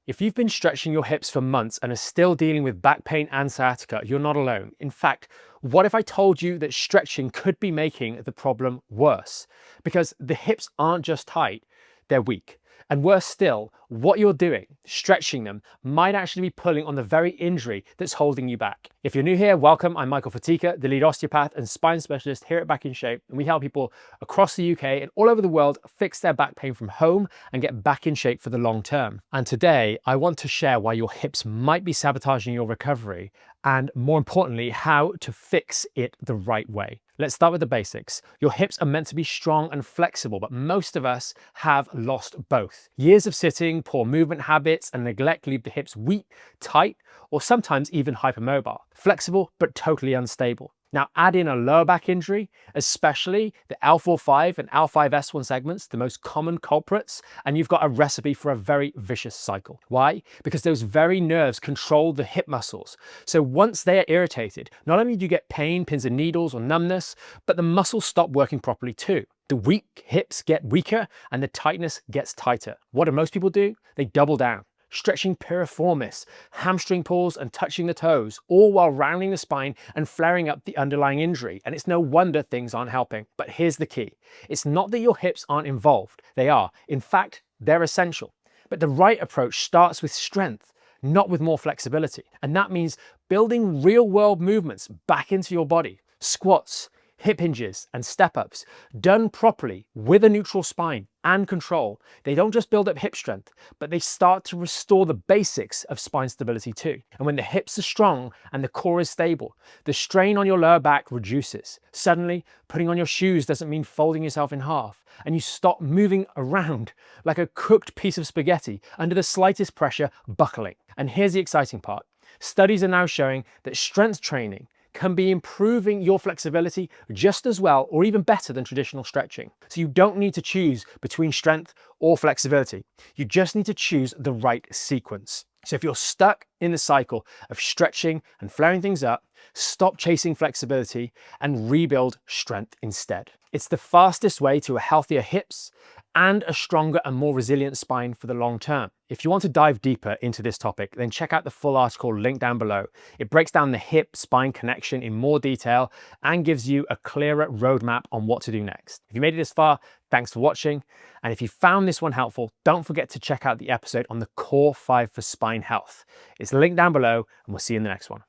If you've been stretching your hips for months and are still dealing with back pain and sciatica, you're not alone. In fact, what if I told you that stretching could be making the problem worse? Because the hips aren't just tight, they're weak. And worse still, what you're doing, stretching them, might actually be pulling on the very injury that's holding you back. If you're new here, welcome. I'm Michael Fatika, the lead osteopath and spine specialist here at Back in Shape, and we help people across the UK and all over the world fix their back pain from home and get back in shape for the long term. And today, I want to share why your hips might be sabotaging your recovery and, more importantly, how to fix it the right way. Let's start with the basics. Your hips are meant to be strong and flexible, but most of us have lost both. Years of sitting, poor movement habits, and neglect leave the hips weak, tight, or sometimes even hypermobile. Flexible, but totally unstable. Now add in a lower back injury, especially the L4-5 and L5-S1 segments, the most common culprits, and you've got a recipe for a very vicious cycle. Why? Because those very nerves control the hip muscles. So once they are irritated, not only do you get pain, pins and needles, or numbness, but the muscles stop working properly too. The weak hips get weaker and the tightness gets tighter. What do most people do? They double down, stretching piriformis, hamstring pulls and touching the toes, all while rounding the spine and flaring up the underlying injury. And it's no wonder things aren't helping. But here's the key. It's not that your hips aren't involved. They are. In fact, they're essential. But the right approach starts with strength, not with more flexibility. And that means building real-world movements back into your body. Squats, hip hinges and step-ups, done properly with a neutral spine and control. They don't just build up hip strength, but they start to restore the basics of spine stability too. And when the hips are strong and the core is stable, the strain on your lower back reduces. Suddenly, putting on your shoes doesn't mean folding yourself in half, and you stop moving around like a cooked piece of spaghetti under the slightest pressure, buckling. And here's the exciting part. Studies are now showing that strength training can be improving your flexibility just as well or even better than traditional stretching. So you don't need to choose between strength or flexibility. You just need to choose the right sequence. So if you're stuck in the cycle of stretching and flaring things up, stop chasing flexibility and rebuild strength instead. It's the fastest way to a healthier hips and a stronger and more resilient spine for the long term. If you want to dive deeper into this topic, then check out the full article linked down below. It breaks down the hip-spine connection in more detail and gives you a clearer roadmap on what to do next. If you made it this far, thanks for watching. And if you found this one helpful, don't forget to check out the episode on the Core 5 for spine health. It's linked down below, and we'll see you in the next one.